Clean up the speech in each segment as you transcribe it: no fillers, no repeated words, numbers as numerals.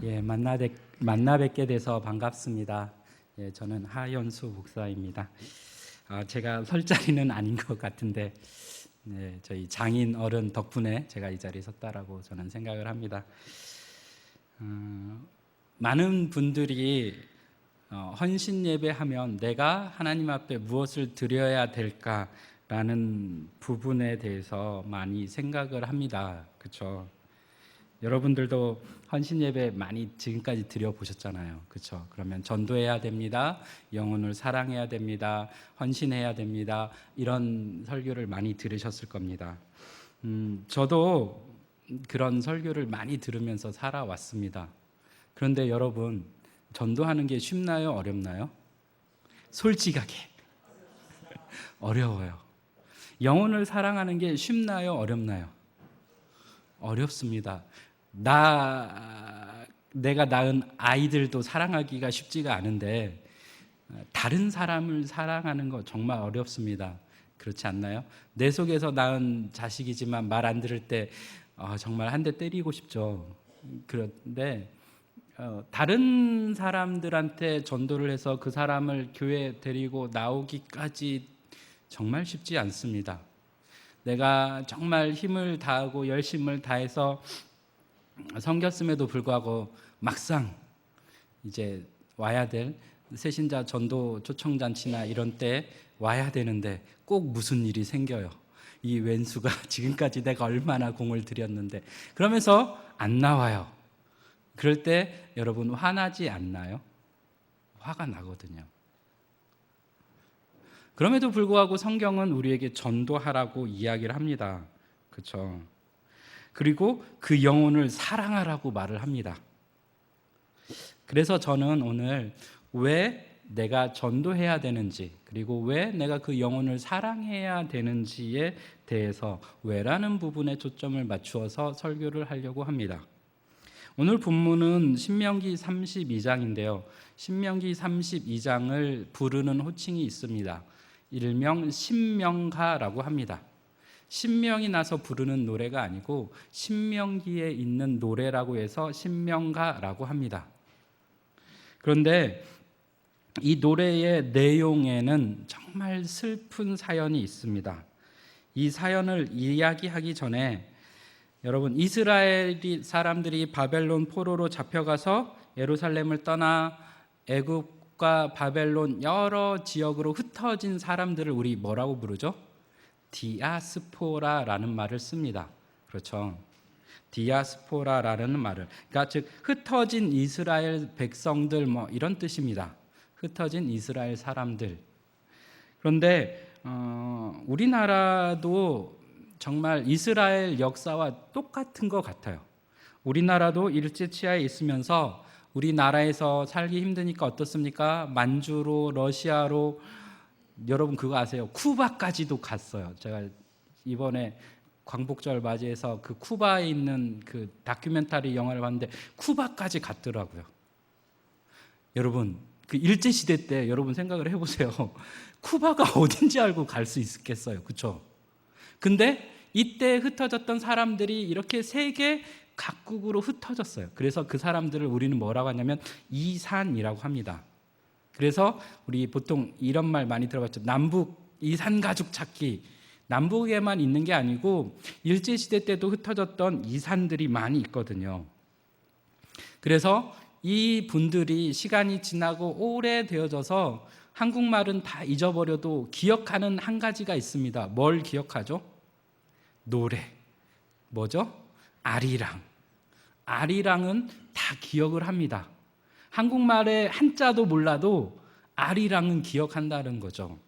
예, 만나 뵙게 돼서 반갑습니다. 예, 저는 하연수 목사입니다. 제가 설 자리는 아닌 것 같은데, 네, 저희 장인 어른 덕분에 제가 이 자리에 섰다라고 저는 생각을 합니다. 많은 분들이 헌신 예배하면 내가 하나님 앞에 무엇을 드려야 될까라는 부분에 대해서 많이 생각을 합니다. 그렇죠? 여러분들도 헌신 예배 많이 지금까지 드려 보셨잖아요. 그렇죠? 그러면 전도해야 됩니다. 영혼을 사랑해야 됩니다. 헌신해야 됩니다. 이런 설교를 많이 들으셨을 겁니다. 저도 그런 설교를 많이 들으면서 살아왔습니다. 그런데 여러분, 전도하는 게 쉽나요? 어렵나요? 솔직하게 어려워요. 영혼을 사랑하는 게 쉽나요? 어렵나요? 어렵습니다. 내가 낳은 아이들도 사랑하기가 쉽지가 않은데 다른 사람을 사랑하는 거 정말 어렵습니다. 그렇지 않나요? 내 속에서 낳은 자식이지만 말 안 들을 때 정말 한 대 때리고 싶죠. 그런데 다른 사람들한테 전도를 해서 그 사람을 교회에 데리고 나오기까지 정말 쉽지 않습니다. 내가 정말 힘을 다하고 열심을 다해서 섬겼음에도 불구하고 막상 이제 와야 될 새신자 전도 초청잔치나 이런 때 와야 되는데 꼭 무슨 일이 생겨요. 이 왼수가 지금까지 내가 얼마나 공을 들였는데 그러면서 안 나와요. 그럴 때 여러분 화나지 않나요? 화가 나거든요. 그럼에도 불구하고 성경은 우리에게 전도하라고 이야기를 합니다. 그렇죠? 그리고 그 영혼을 사랑하라고 말을 합니다. 그래서 저는 오늘 왜 내가 전도해야 되는지, 그리고 왜 내가 그 영혼을 사랑해야 되는지에 대해서 왜라는 부분에 초점을 맞추어서 설교를 하려고 합니다. 오늘 본문은 신명기 32장인데요. 신명기 32장을 부르는 호칭이 있습니다. 일명 신명가라고 합니다. 신명이 나서 부르는 노래가 아니고 신명기에 있는 노래라고 해서 신명가라고 합니다. 그런데 이 노래의 내용에는 정말 슬픈 사연이 있습니다. 이 사연을 이야기하기 전에 여러분, 이스라엘 사람들이 바벨론 포로로 잡혀가서 예루살렘을 떠나 애굽과 바벨론 여러 지역으로 흩어진 사람들을 우리 뭐라고 부르죠? 디아스포라라는 말을 씁니다. 그렇죠? 디아스포라라는 말을, 그러니까 즉 흩어진 이스라엘 백성들 뭐 이런 뜻입니다. 흩어진 이스라엘 사람들. 그런데 우리나라도 정말 이스라엘 역사와 똑같은 것 같아요. 우리나라도 일제치하에 있으면서 우리나라에서 살기 힘드니까 어떻습니까? 만주로, 러시아로, 여러분 그거 아세요? 쿠바까지도 갔어요. 제가 이번에 광복절 맞이해서 그 쿠바에 있는 그 다큐멘터리 영화를 봤는데 쿠바까지 갔더라고요. 여러분 그 일제 시대 때 여러분 생각을 해보세요. 쿠바가 어딘지 알고 갈 수 있겠어요, 그렇죠? 근데 이때 흩어졌던 사람들이 이렇게 세계 각국으로 흩어졌어요. 그래서 그 사람들을 우리는 뭐라고 하냐면 이산이라고 합니다. 그래서 우리 보통 이런 말 많이 들어봤죠. 남북 이산 가족 찾기. 남북에만 있는 게 아니고 일제시대 때도 흩어졌던 이산들이 많이 있거든요. 그래서 이 분들이 시간이 지나고 오래되어져서 한국말은 다 잊어버려도 기억하는 한 가지가 있습니다. 뭘 기억하죠? 노래. 뭐죠? 아리랑. 아리랑은 다 기억을 합니다. 한국말의 한자도 몰라도 아리랑은 기억한다는 거죠.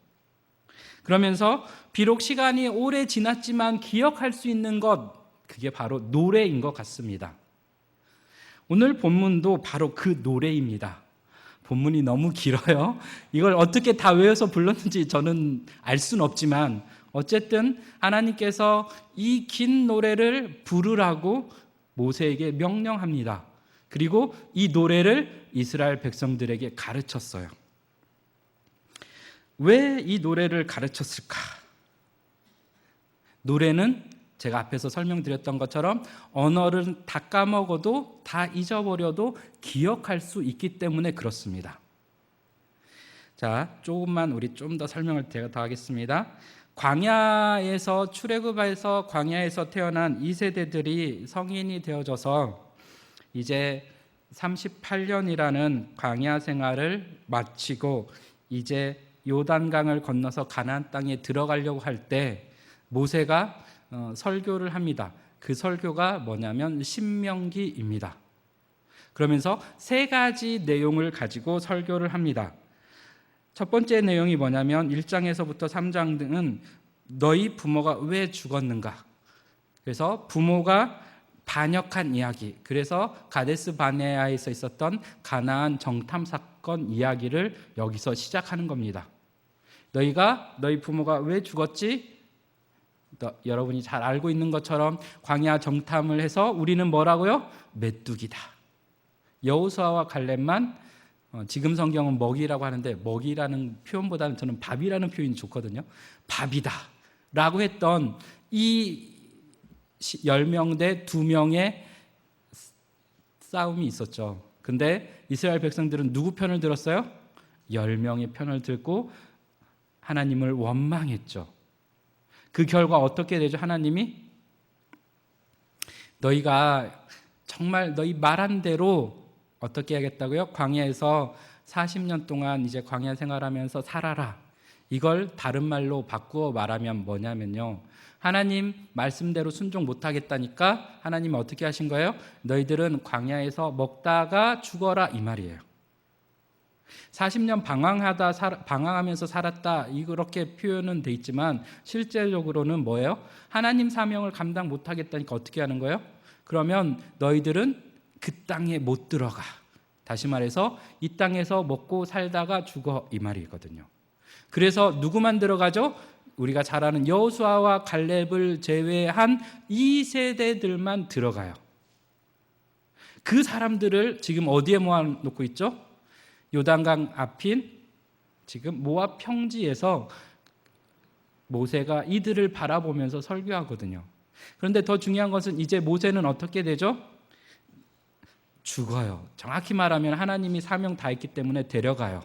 그러면서 비록 시간이 오래 지났지만 기억할 수 있는 것, 그게 바로 노래인 것 같습니다. 오늘 본문도 바로 그 노래입니다. 본문이 너무 길어요. 이걸 어떻게 다 외워서 불렀는지 저는 알 수는 없지만 어쨌든 하나님께서 이 긴 노래를 부르라고 모세에게 명령합니다. 그리고 이 노래를 이스라엘 백성들에게 가르쳤어요. 왜 이 노래를 가르쳤을까? 노래는 제가 앞에서 설명드렸던 것처럼 언어를 다 까먹어도 다 잊어버려도 기억할 수 있기 때문에 그렇습니다. 자, 조금만 우리 좀 더 설명을 제가 더 하겠습니다. 광야에서 출애굽해서 광야에서 태어난 2세대들이 성인이 되어져서 이제 38년이라는 광야 생활을 마치고 이제 요단강을 건너서 가나안 땅에 들어가려고 할 때 모세가 설교를 합니다. 그 설교가 뭐냐면 신명기입니다. 그러면서 세 가지 내용을 가지고 설교를 합니다. 첫 번째 내용이 뭐냐면 1장에서부터 3장 등은 너희 부모가 왜 죽었는가? 그래서 부모가 반역한 이야기, 그래서 가데스 바네아에서 있었던 가나안 정탐 사건 이야기를 여기서 시작하는 겁니다. 너희 부모가 왜 죽었지? 여러분이 잘 알고 있는 것처럼 광야 정탐을 해서 우리는 뭐라고요? 메뚜기다. 여호수아와 갈렙만 지금 성경은 먹이라고 하는데 먹이라는 표현보다는 저는 밥이라는 표현이 좋거든요. 밥이다 라고 했던 이 10명 대 2명의 싸움이 있었죠. 근데 이스라엘 백성들은 누구 편을 들었어요? 10명의 편을 들고 하나님을 원망했죠. 그 결과 어떻게 되죠? 하나님이 너희가 정말 너희 말한 대로 어떻게 하겠다고요? 광야에서 40년 동안 이제 광야 생활하면서 살아라. 이걸 다른 말로 바꾸어 말하면 뭐냐면요. 하나님 말씀대로 순종 못하겠다니까 하나님이 어떻게 하신 거예요? 너희들은 광야에서 먹다가 죽어라 이 말이에요. 40년 방황하면서 살았다 이렇게 표현은 돼 있지만 실제적으로는 뭐예요? 하나님 사명을 감당 못하겠다니까 어떻게 하는 거예요? 그러면 너희들은 그 땅에 못 들어가. 다시 말해서 이 땅에서 먹고 살다가 죽어 이 말이거든요. 그래서 누구만 들어가죠? 우리가 잘 아는 여호수아와 갈렙을 제외한 2세대들만 들어가요. 그 사람들을 지금 어디에 모아놓고 있죠? 요단강 앞인 지금 모압 평지에서 모세가 이들을 바라보면서 설교하거든요. 그런데 더 중요한 것은 이제 모세는 어떻게 되죠? 죽어요. 정확히 말하면 하나님이 사명 다 했기 때문에 데려가요.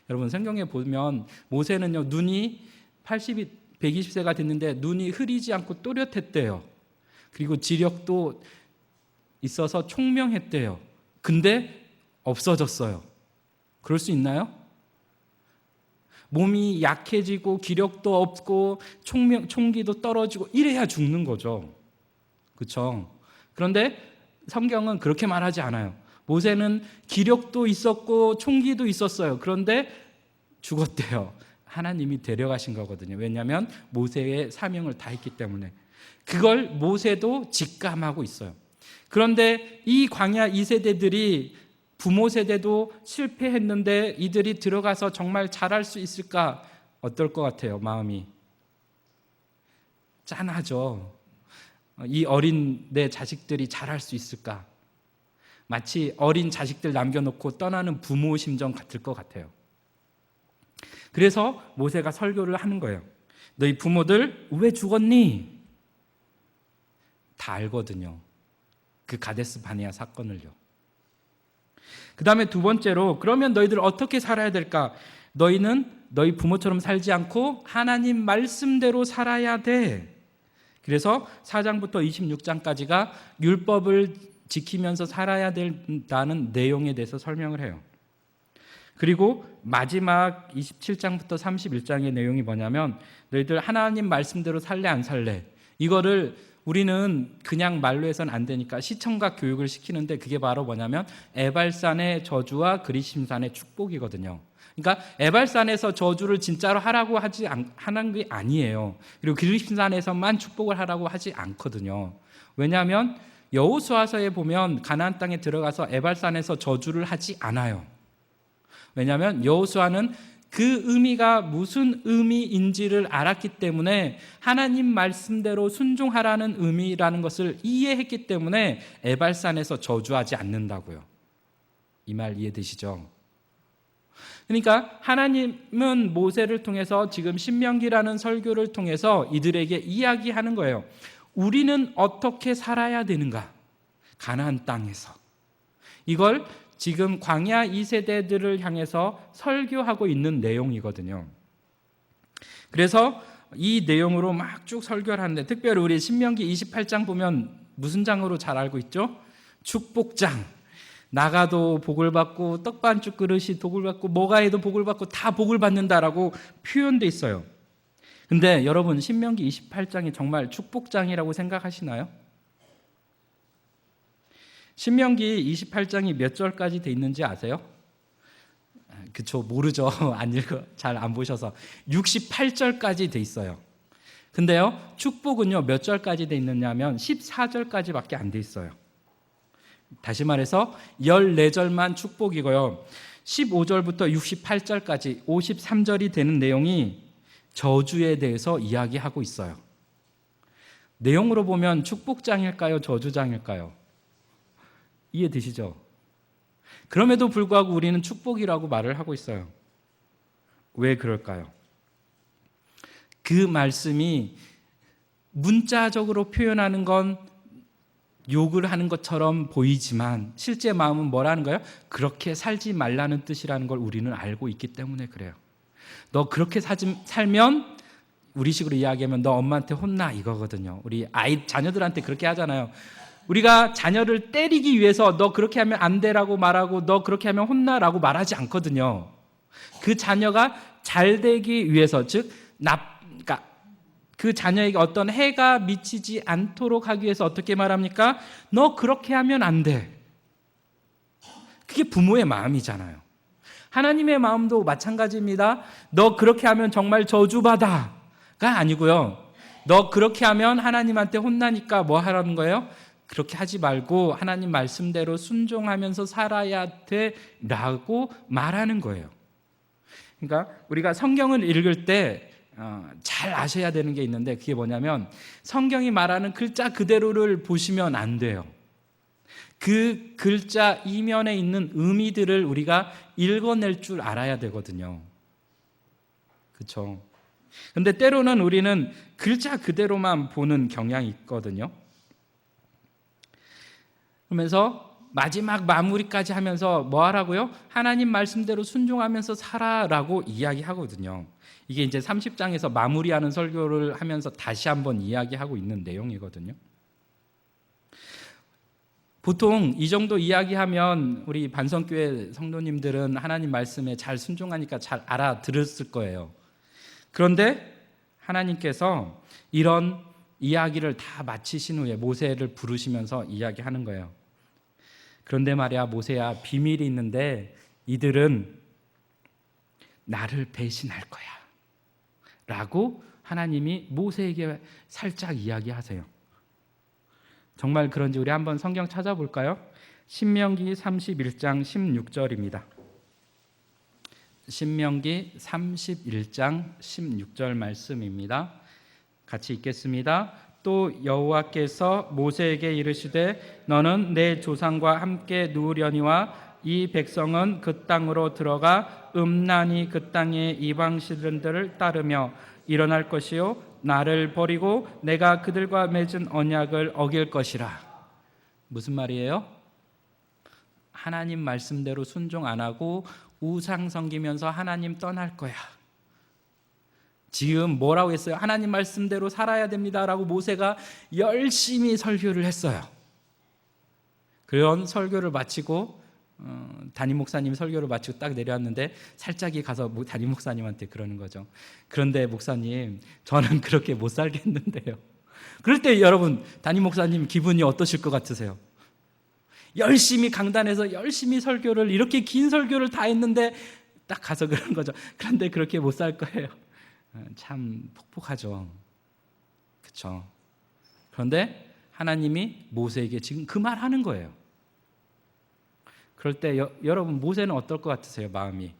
여러분 성경에 보면 모세는요 눈이 120세가 됐는데 눈이 흐리지 않고 또렷했대요. 그리고 지력도 있어서 총명했대요. 근데 없어졌어요. 그럴 수 있나요? 몸이 약해지고 기력도 없고 총기도 떨어지고 이래야 죽는 거죠. 그렇죠? 그런데 성경은 그렇게 말하지 않아요. 모세는 기력도 있었고 총기도 있었어요. 그런데 죽었대요. 하나님이 데려가신 거거든요. 왜냐하면 모세의 사명을 다했기 때문에. 그걸 모세도 직감하고 있어요. 그런데 이 광야 2세대들이 부모 세대도 실패했는데 이들이 들어가서 정말 잘할 수 있을까? 어떨 것 같아요? 마음이 짠하죠. 이 어린 내 자식들이 잘할 수 있을까? 마치 어린 자식들 남겨놓고 떠나는 부모 심정 같을 것 같아요. 그래서 모세가 설교를 하는 거예요. 너희 부모들 왜 죽었니? 다 알거든요. 그 가데스 바네아 사건을요. 그 다음에 두 번째로 그러면 너희들 어떻게 살아야 될까? 너희는 너희 부모처럼 살지 않고 하나님 말씀대로 살아야 돼. 그래서 4장부터 26장까지가 율법을 지키면서 살아야 된다는 내용에 대해서 설명을 해요. 그리고 마지막 27장부터 31장의 내용이 뭐냐면 너희들 하나님 말씀대로 살래 안 살래? 이거를 우리는 그냥 말로 해서는 안 되니까 시청각 교육을 시키는데 그게 바로 뭐냐면 에발산의 저주와 그리심산의 축복이거든요. 그러니까 에발산에서 저주를 진짜로 하라고 하는 게 아니에요. 그리고 그리심산에서만 축복을 하라고 하지 않거든요. 왜냐하면 여호수아서에 보면 가나안 땅에 들어가서 에발산에서 저주를 하지 않아요. 왜냐하면 여호수아는 그 의미가 무슨 의미인지를 알았기 때문에 하나님 말씀대로 순종하라는 의미라는 것을 이해했기 때문에 에발산에서 저주하지 않는다고요. 이 말 이해되시죠? 그러니까 하나님은 모세를 통해서 지금 신명기라는 설교를 통해서 이들에게 이야기하는 거예요. 우리는 어떻게 살아야 되는가? 가나안 땅에서. 이걸 지금 광야 2세대들을 향해서 설교하고 있는 내용이거든요. 그래서 이 내용으로 막 쭉 설교를 하는데, 특별히 우리 신명기 28장 보면 무슨 장으로 잘 알고 있죠? 축복장. 나가도 복을 받고 떡반죽 그릇이 복을 받고 뭐가 해도 복을 받고 다 복을 받는다라고 표현돼 있어요. 근데 여러분, 신명기 28장이 정말 축복장이라고 생각하시나요? 신명기 28장이 몇 절까지 돼 있는지 아세요? 그쵸, 모르죠. 잘 안 보셔서. 68절까지 돼 있어요. 근데요, 축복은요, 몇 절까지 돼 있느냐면 14절까지밖에 안 돼 있어요. 다시 말해서 14절만 축복이고요. 15절부터 68절까지 53절이 되는 내용이 저주에 대해서 이야기하고 있어요. 내용으로 보면 축복장일까요? 저주장일까요? 이해되시죠? 그럼에도 불구하고 우리는 축복이라고 말을 하고 있어요. 왜 그럴까요? 그 말씀이 문자적으로 표현하는 건 욕을 하는 것처럼 보이지만 실제 마음은 뭐라는 거예요? 그렇게 살지 말라는 뜻이라는 걸 우리는 알고 있기 때문에 그래요. 너 그렇게 살면, 우리식으로 이야기하면 너 엄마한테 혼나, 이거거든요. 우리 자녀들한테 그렇게 하잖아요. 우리가 자녀를 때리기 위해서 너 그렇게 하면 안 돼라고 말하고 너 그렇게 하면 혼나라고 말하지 않거든요. 그 자녀가 잘 되기 위해서, 즉 그러니까 그 자녀에게 어떤 해가 미치지 않도록 하기 위해서 어떻게 말합니까? 너 그렇게 하면 안 돼. 그게 부모의 마음이잖아요. 하나님의 마음도 마찬가지입니다. 너 그렇게 하면 정말 저주받아가 아니고요. 너 그렇게 하면 하나님한테 혼나니까 뭐 하라는 거예요? 그렇게 하지 말고 하나님 말씀대로 순종하면서 살아야 돼라고 말하는 거예요. 그러니까 우리가 성경을 읽을 때 잘 아셔야 되는 게 있는데, 그게 뭐냐면 성경이 말하는 글자 그대로를 보시면 안 돼요. 그 글자 이면에 있는 의미들을 우리가 읽어낼 줄 알아야 되거든요. 그렇죠? 근데 때로는 우리는 글자 그대로만 보는 경향이 있거든요. 그러면서 마지막 마무리까지 하면서 뭐 하라고요? 하나님 말씀대로 순종하면서 살아라고 이야기하거든요. 이게 이제 30장에서 마무리하는 설교를 하면서 다시 한번 이야기하고 있는 내용이거든요. 보통 이 정도 이야기하면 우리 반성교회 성도님들은 하나님 말씀에 잘 순종하니까 잘 알아들었을 거예요. 그런데 하나님께서 이런 이야기를 다 마치신 후에 모세를 부르시면서 이야기하는 거예요. 그런데 말이야, 모세야, 비밀이 있는데 이들은 나를 배신할 거야 라고 하나님이 모세에게 살짝 이야기하세요. 정말 그런지 우리 한번 성경 찾아볼까요? 신명기 31장 16절입니다. 신명기 31장 16절 말씀입니다. 같이 읽겠습니다. 또 여호와께서 모세에게 이르시되 너는 내 조상과 함께 누우려니와 이 백성은 그 땅으로 들어가 음란히 그 땅의 이방 신들을 따르며 일어날 것이요 나를 버리고 내가 그들과 맺은 언약을 어길 것이라. 무슨 말이에요? 하나님 말씀대로 순종 안 하고 우상 섬기면서 하나님 떠날 거야. 지금 뭐라고 했어요? 하나님 말씀대로 살아야 됩니다라고 모세가 열심히 설교를 했어요. 그런 설교를 마치고 담임 목사님이 설교를 마치고 딱 내려왔는데 살짝이 가서 담임 목사님한테 그러는 거죠. 그런데 목사님, 저는 그렇게 못 살겠는데요. 그럴 때 여러분, 담임 목사님 기분이 어떠실 것 같으세요? 열심히 강단에서 열심히 설교를, 이렇게 긴 설교를 다 했는데 딱 가서 그런 거죠. 그런데 그렇게 못 살 거예요. 참 폭폭하죠. 그렇죠? 그런데 하나님이 모세에게 지금 그 말 하는 거예요. 그럴 때 여러분, 모세는 어떨 것 같으세요? 마음이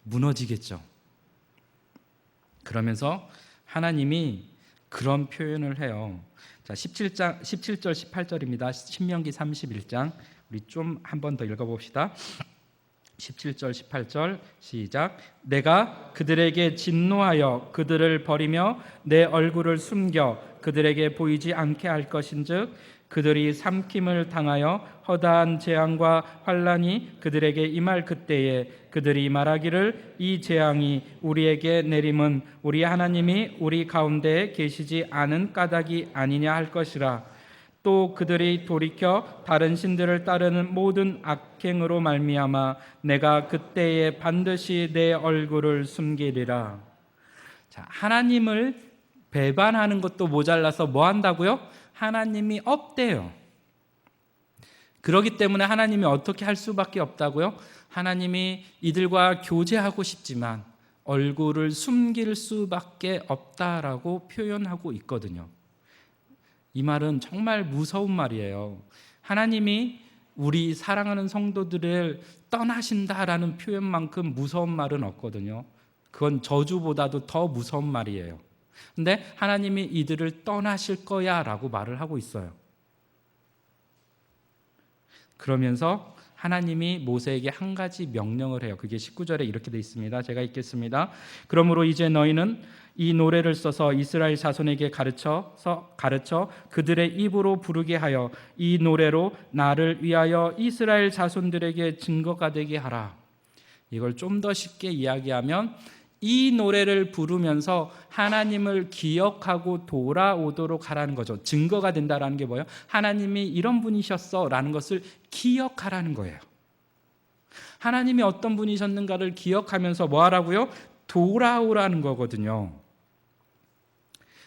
무너지겠죠. 그러면서 하나님이 그런 표현을 해요. 자, 17절 18절입니다. 신명기 31장. 우리 좀 한 번 더 읽어봅시다. 17절 18절 시작. 내가 그들에게 진노하여 그들을 버리며 내 얼굴을 숨겨 그들에게 보이지 않게 할 것인즉 그들이 삼킴을 당하여 허다한 재앙과 환난이 그들에게 임할 그때에 그들이 말하기를 이 재앙이 우리에게 내림은 우리 하나님이 우리 가운데에 계시지 않은 까닭이 아니냐 할 것이라. 또 그들이 돌이켜 다른 신들을 따르는 모든 악행으로 말미암아 내가 그때에 반드시 내 얼굴을 숨기리라. 자, 하나님을 배반하는 것도 모자라서 뭐 한다고요? 하나님이 없대요. 그렇기 때문에 하나님이 어떻게 할 수밖에 없다고요? 하나님이 이들과 교제하고 싶지만 얼굴을 숨길 수밖에 없다라고 표현하고 있거든요. 이 말은 정말 무서운 말이에요. 하나님이 우리 사랑하는 성도들을 떠나신다라는 표현만큼 무서운 말은 없거든요. 그건 저주보다도 더 무서운 말이에요. 근데 하나님이 이들을 떠나실 거야 라고 말을 하고 있어요. 그러면서 하나님이 모세에게 한 가지 명령을 해요. 그게 19절에 이렇게 되어 있습니다. 제가 읽겠습니다. 그러므로 이제 너희는 이 노래를 써서 이스라엘 자손에게 가르쳐 그들의 입으로 부르게 하여 이 노래로 나를 위하여 이스라엘 자손들에게 증거가 되게 하라. 이걸 좀 더 쉽게 이야기하면 이 노래를 부르면서 하나님을 기억하고 돌아오도록 하라는 거죠. 증거가 된다라는 게 뭐예요? 하나님이 이런 분이셨어 라는 것을 기억하라는 거예요. 하나님이 어떤 분이셨는가를 기억하면서 뭐 하라고요? 돌아오라는 거거든요.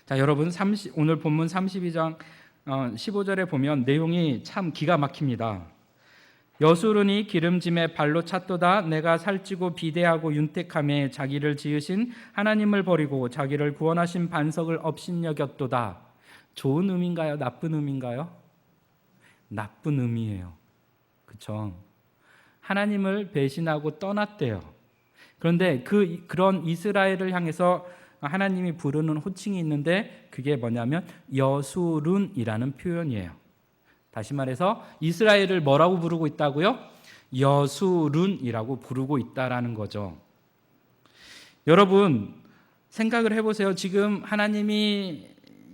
자, 여러분 오늘 본문 32장 15절에 보면 내용이 참 기가 막힙니다. 여수론이 기름짐에 발로 찼도다. 내가 살찌고 비대하고 윤택함에 자기를 지으신 하나님을 버리고 자기를 구원하신 반석을 업신여겼도다. 좋은 의미인가요? 나쁜 의미인가요? 나쁜 의미예요. 그렇죠? 하나님을 배신하고 떠났대요. 그런데 그런 이스라엘을 향해서 하나님이 부르는 호칭이 있는데 그게 뭐냐면 여수룬이라는 표현이에요. 다시 말해서 이스라엘을 뭐라고 부르고 있다고요? 여수룬이라고 부르고 있다라는 거죠. 여러분 생각을 해보세요. 지금 하나님이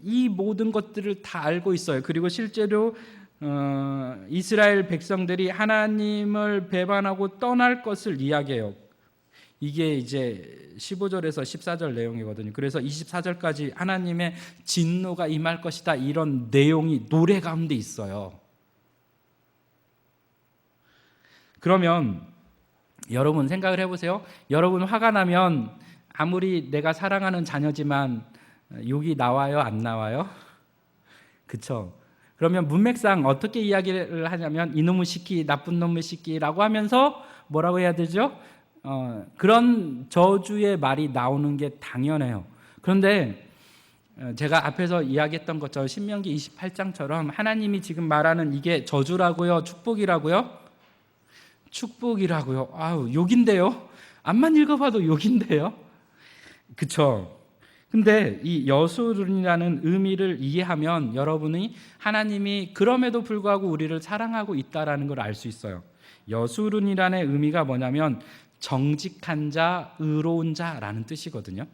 이 모든 것들을 다 알고 있어요. 그리고 실제로 이스라엘 백성들이 하나님을 배반하고 떠날 것을 이야기해요. 이게 이제 15절에서 14절 내용이거든요. 그래서 24절까지 하나님의 진노가 임할 것이다 이런 내용이 노래 가운데 있어요. 그러면 여러분 생각을 해보세요. 여러분 화가 나면 아무리 내가 사랑하는 자녀지만 욕이 나와요? 안 나와요? 그쵸? 그러면 문맥상 어떻게 이야기를 하냐면 이놈의 시끼, 나쁜 놈의 시끼라고 하면서 뭐라고 해야 되죠? 그런 저주의 말이 나오는 게 당연해요. 그런데 제가 앞에서 이야기했던 것처럼 신명기 28장처럼 하나님이 지금 말하는 이게 저주라고요? 축복이라고요? 축복이라고요. 아우, 욕인데요? 앞만 읽어봐도 욕인데요? 그쵸? 근데 이 여수룬이라는 의미를 이해하면 여러분이 하나님이 그럼에도 불구하고 우리를 사랑하고 있다는 걸 알 수 있어요. 여수룬이라는 의미가 뭐냐면 정직한 자, 의로운 자라는 뜻이거든요.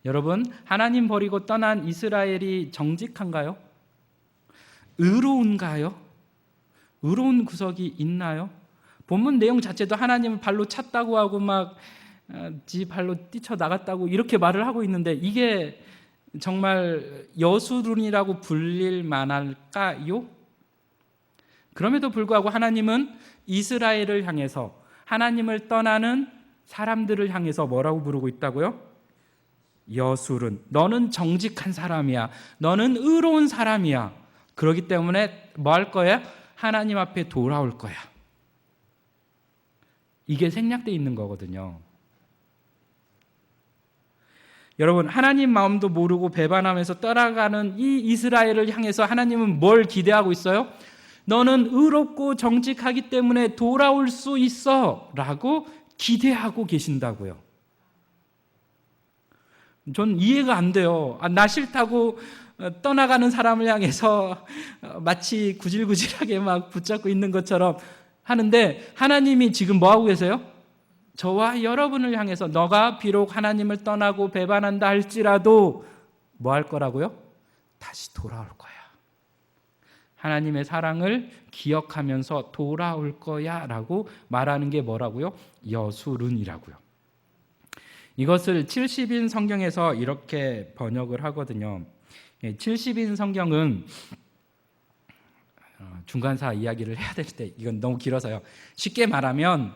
여러분, 하나님 버리고 떠난 이스라엘이 정직한가요? 의로운가요? 의로운 구석이 있나요? 본문 내용 자체도 하나님을 발로 찼다고 하고 막 지 발로 뛰쳐나갔다고 이렇게 말을 하고 있는데 이게 정말 여수룬이라고 불릴 만할까요? 그럼에도 불구하고 하나님은 이스라엘을 향해서 하나님을 떠나는 사람들을 향해서 뭐라고 부르고 있다고요? 여수룬. 너는 정직한 사람이야. 너는 의로운 사람이야. 그렇기 때문에 뭐 할 거야? 하나님 앞에 돌아올 거야. 이게 생략되어 있는 거거든요. 여러분, 하나님 마음도 모르고 배반하면서 떠나가는 이 이스라엘을 향해서 하나님은 뭘 기대하고 있어요? 너는 의롭고 정직하기 때문에 돌아올 수 있어 라고 기대하고 계신다고요. 전 이해가 안 돼요. 나 싫다고 떠나가는 사람을 향해서 마치 구질구질하게 막 붙잡고 있는 것처럼 하는데 하나님이 지금 뭐 하고 계세요? 저와 여러분을 향해서 너가 비록 하나님을 떠나고 배반한다 할지라도 뭐 할 거라고요? 다시 돌아올 거야. 하나님의 사랑을 기억하면서 돌아올 거야 라고 말하는 게 뭐라고요? 여술은이라고요. 이것을 70인 성경에서 이렇게 번역을 하거든요. 70인 성경은 중간사 이야기를 해야 되는데 이건 너무 길어서요. 쉽게 말하면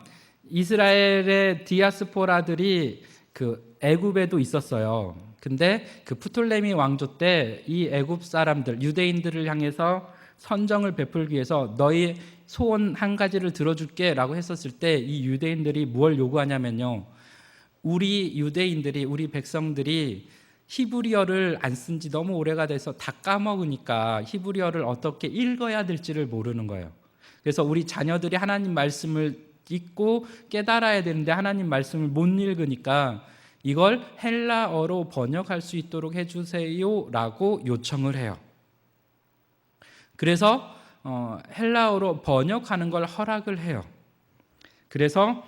이스라엘의 디아스포라들이 그 애굽에도 있었어요. 근데 그 프톨레미 왕조 때 이 애굽 사람들, 유대인들을 향해서 선정을 베풀기 위해서 너희 소원 한 가지를 들어줄게 라고 했었을 때 이 유대인들이 뭘 요구하냐면요, 우리 유대인들이, 우리 백성들이 히브리어를 안 쓴 지 너무 오래가 돼서 다 까먹으니까 히브리어를 어떻게 읽어야 될지를 모르는 거예요. 그래서 우리 자녀들이 하나님 말씀을 읽고 깨달아야 되는데 하나님 말씀을 못 읽으니까 이걸 헬라어로 번역할 수 있도록 해주세요 라고 요청을 해요. 그래서 헬라어로 번역하는 걸 허락을 해요. 그래서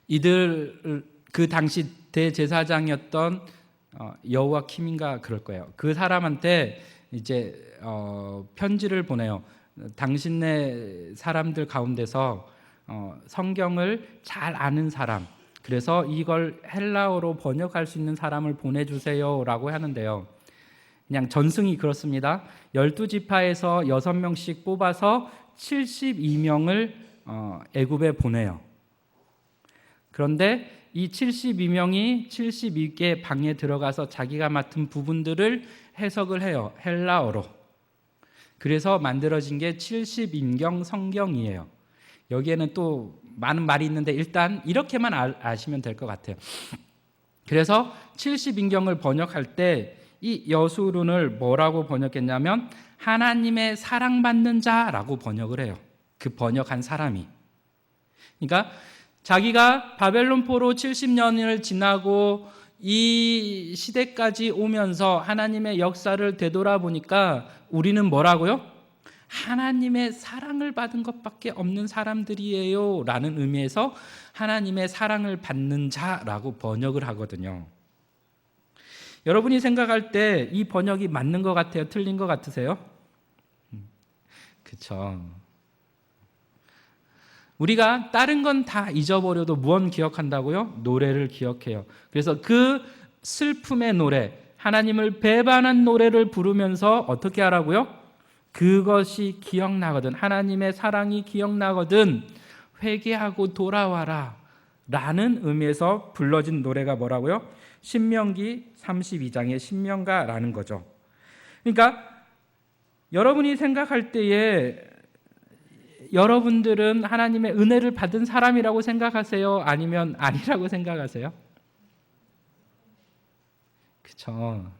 이들 그 당시 대제사장이었던 여호와킴인가 그럴 거예요. 그 사람한테 이제 편지를 보내요. 당신네 사람들 가운데서 성경을 잘 아는 사람, 그래서 이걸 헬라어로 번역할 수 있는 사람을 보내주세요라고 하는데요. 그냥 전승이 그렇습니다. 12지파에서 6명씩 뽑아서 72명을 애굽에 보내요. 그런데 이 72명이 72개 방에 들어가서 자기가 맡은 부분들을 해석을 해요. 헬라어로. 그래서 만들어진 게 70인경 성경이에요. 여기에는 또 많은 말이 있는데 일단 이렇게만 아시면 될 것 같아요. 그래서 70인경을 번역할 때 이 여수룬을 뭐라고 번역했냐면 하나님의 사랑받는 자라고 번역을 해요. 그 번역한 사람이. 그러니까 자기가 바벨론 포로 70년을 지나고 이 시대까지 오면서 하나님의 역사를 되돌아보니까 우리는 뭐라고요? 하나님의 사랑을 받은 것밖에 없는 사람들이에요 라는 의미에서 하나님의 사랑을 받는 자라고 번역을 하거든요. 여러분이 생각할 때 이 번역이 맞는 것 같아요? 틀린 것 같으세요? 그렇죠. 우리가 다른 건 다 잊어버려도 무엇 기억한다고요? 노래를 기억해요. 그래서 그 슬픔의 노래, 하나님을 배반한 노래를 부르면서 어떻게 하라고요? 그것이 기억나거든, 하나님의 사랑이 기억나거든 회개하고 돌아와라 라는 의미에서 불러진 노래가 뭐라고요? 신명기 32장의 신명가라는 거죠. 그러니까 여러분이 생각할 때에 여러분들은 하나님의 은혜를 받은 사람이라고 생각하세요? 아니면 아니라고 생각하세요? 그렇죠.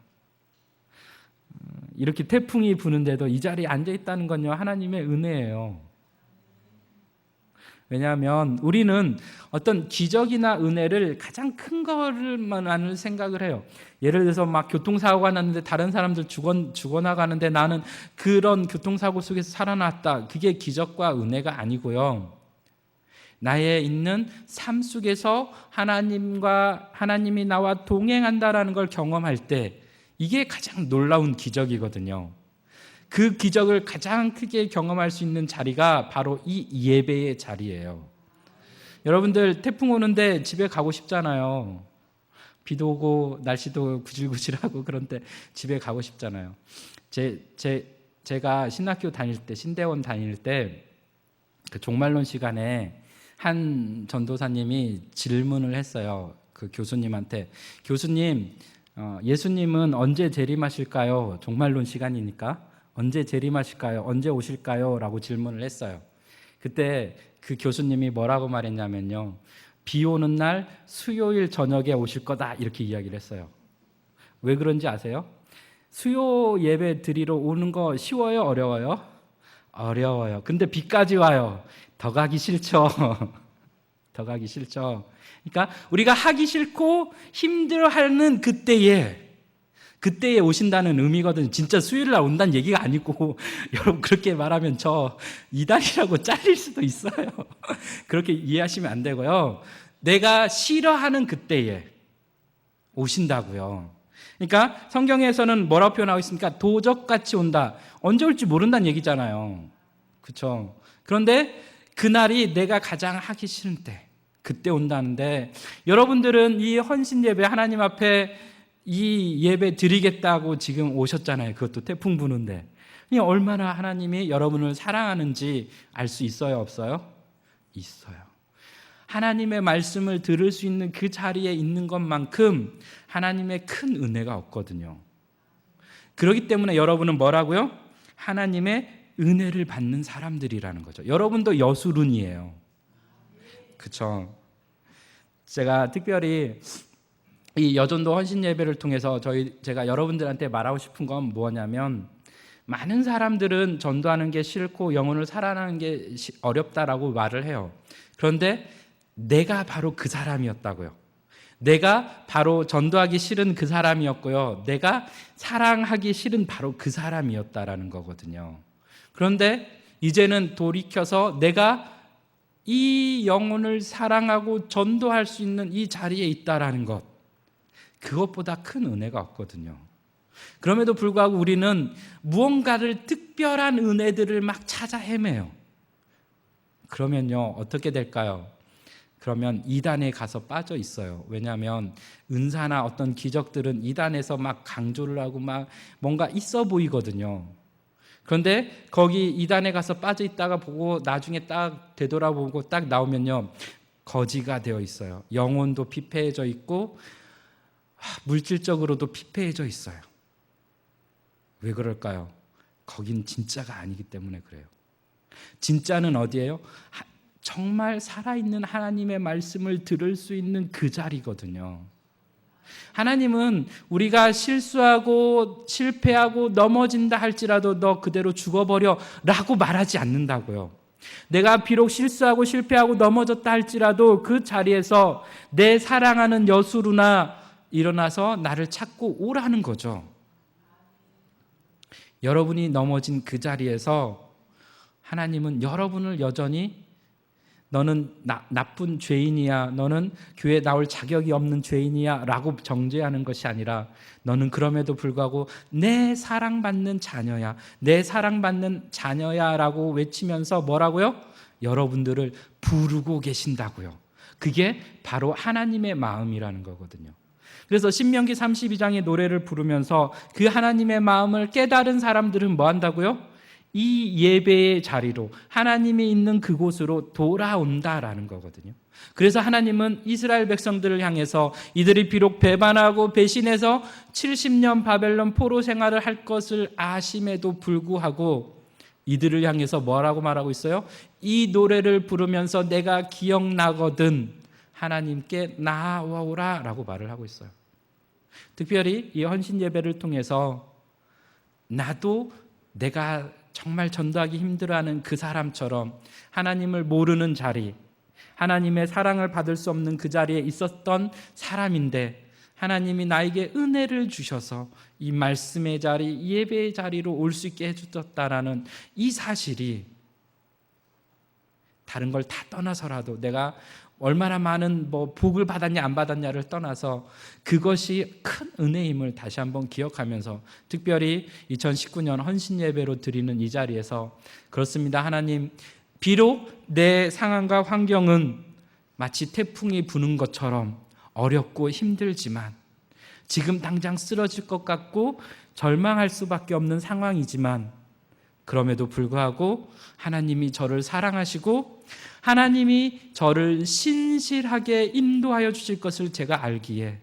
이렇게 태풍이 부는데도 이 자리에 앉아 있다는 건요, 하나님의 은혜예요. 왜냐하면 우리는 어떤 기적이나 은혜를 가장 큰 것만을 생각을 해요. 예를 들어서 막 교통사고가 났는데 다른 사람들 죽어나가는데 나는 그런 교통사고 속에서 살아났다. 그게 기적과 은혜가 아니고요. 나의 있는 삶 속에서 하나님이 나와 동행한다라는 걸 경험할 때 이게 가장 놀라운 기적이거든요. 그 기적을 가장 크게 경험할 수 있는 자리가 바로 이 예배의 자리예요. 여러분들 태풍 오는데 집에 가고 싶잖아요. 비도 오고 날씨도 구질구질하고 그런데 집에 가고 싶잖아요. 제가 신학교 다닐 때, 신대원 다닐 때 그 종말론 시간에 한 전도사님이 질문을 했어요. 그 교수님한테, 교수님, 예수님은 언제 재림하실까요? 종말론 시간이니까 언제 재림하실까요? 언제 오실까요? 라고 질문을 했어요. 그때 그 교수님이 뭐라고 말했냐면요, 비 오는 날 수요일 저녁에 오실 거다 이렇게 이야기를 했어요. 왜 그런지 아세요? 수요 예배 드리러 오는 거 쉬워요? 어려워요? 어려워요. 근데 비까지 와요. 더 가기 싫죠. 더 가기 싫죠. 그러니까 우리가 하기 싫고 힘들어하는 그때에 그때에 오신다는 의미거든요. 진짜 수요일 날 온다는 얘기가 아니고 여러분 그렇게 말하면 저 이단이라고 잘릴 수도 있어요. 그렇게 이해하시면 안 되고요. 내가 싫어하는 그때에 오신다고요. 그러니까 성경에서는 뭐라고 표현하고 있습니까? 도적같이 온다. 언제 올지 모른다는 얘기잖아요. 그렇죠? 그런데 그날이 내가 가장 하기 싫은 때, 그때 온다는데, 여러분들은 이 헌신 예배, 하나님 앞에 이 예배 드리겠다고 지금 오셨잖아요. 그것도 태풍 부는데. 얼마나 하나님이 여러분을 사랑하는지 알 수 있어요, 없어요? 있어요. 하나님의 말씀을 들을 수 있는 그 자리에 있는 것만큼 하나님의 큰 은혜가 없거든요. 그렇기 때문에 여러분은 뭐라고요? 하나님의 은혜를 받는 사람들이라는 거죠. 여러분도 여수룬이에요. 그렇죠? 제가 특별히 이 여전도 헌신 예배를 통해서 제가 여러분들한테 말하고 싶은 건 뭐냐면, 많은 사람들은 전도하는 게 싫고 영혼을 살아나는 게 어렵다라고 말을 해요. 그런데 내가 바로 그 사람이었다고요. 내가 바로 전도하기 싫은 그 사람이었고요. 내가 사랑하기 싫은 바로 그 사람이었다라는 거거든요. 그런데 이제는 돌이켜서 내가 이 영혼을 사랑하고 전도할 수 있는 이 자리에 있다라는 것, 그것보다 큰 은혜가 없거든요. 그럼에도 불구하고 우리는 무언가를 특별한 은혜들을 막 찾아 헤매요. 그러면요, 어떻게 될까요? 그러면 이단에 가서 빠져 있어요. 왜냐하면 은사나 어떤 기적들은 이단에서 막 강조를 하고 막 뭔가 있어 보이거든요. 그런데 거기 이단에 가서 빠져 있다가 보고 나중에 딱 되돌아보고 딱 나오면요, 거지가 되어 있어요. 영혼도 피폐해져 있고 물질적으로도 피폐해져 있어요. 왜 그럴까요? 거긴 진짜가 아니기 때문에 그래요. 진짜는 어디예요? 정말 살아있는 하나님의 말씀을 들을 수 있는 그 자리거든요. 하나님은 우리가 실수하고 실패하고 넘어진다 할지라도 너 그대로 죽어버려 라고 말하지 않는다고요. 내가 비록 실수하고 실패하고 넘어졌다 할지라도 그 자리에서 내 사랑하는 여수루나 일어나서 나를 찾고 오라는 거죠. 여러분이 넘어진 그 자리에서 하나님은 여러분을 여전히 너는 나쁜 죄인이야, 너는 교회에 나올 자격이 없는 죄인이야 라고 정죄하는 것이 아니라, 너는 그럼에도 불구하고 내 사랑받는 자녀야, 내 사랑받는 자녀야 라고 외치면서 뭐라고요? 여러분들을 부르고 계신다고요. 그게 바로 하나님의 마음이라는 거거든요. 그래서 신명기 32장의 노래를 부르면서 그 하나님의 마음을 깨달은 사람들은 뭐 한다고요? 이 예배의 자리로, 하나님이 있는 그곳으로 돌아온다라는 거거든요. 그래서 하나님은 이스라엘 백성들을 향해서 이들이 비록 배반하고 배신해서 70년 바벨론 포로 생활을 할 것을 아심에도 불구하고 이들을 향해서 뭐라고 말하고 있어요? 이 노래를 부르면서 내가 기억나거든 하나님께 나아오라 라고 말을 하고 있어요. 특별히 이 헌신 예배를 통해서 나도 내가 정말 전도하기 힘들어하는 그 사람처럼 하나님을 모르는 자리, 하나님의 사랑을 받을 수 없는 그 자리에 있었던 사람인데, 하나님이 나에게 은혜를 주셔서 이 말씀의 자리, 예배의 자리로 올 수 있게 해주셨다라는 이 사실이, 다른 걸 다 떠나서라도 내가 얼마나 많은 복을 받았냐 안 받았냐를 떠나서 그것이 큰 은혜임을 다시 한번 기억하면서, 특별히 2019년 헌신 예배로 드리는 이 자리에서 그렇습니다. 하나님, 비록 내 상황과 환경은 마치 태풍이 부는 것처럼 어렵고 힘들지만, 지금 당장 쓰러질 것 같고 절망할 수밖에 없는 상황이지만, 그럼에도 불구하고 하나님이 저를 사랑하시고 하나님이 저를 신실하게 인도하여 주실 것을 제가 알기에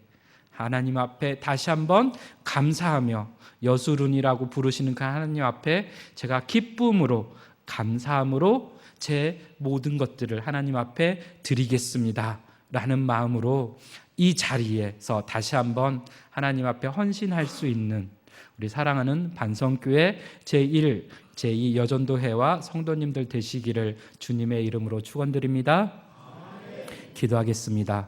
하나님 앞에 다시 한번 감사하며, 여수룬이라고 부르시는 그 하나님 앞에 제가 기쁨으로, 감사함으로 제 모든 것들을 하나님 앞에 드리겠습니다 라는 마음으로 이 자리에서 다시 한번 하나님 앞에 헌신할 수 있는 우리 사랑하는 반성교회 제1, 제2 여전도회와 성도님들 되시기를 주님의 이름으로 축원드립니다. 기도하겠습니다.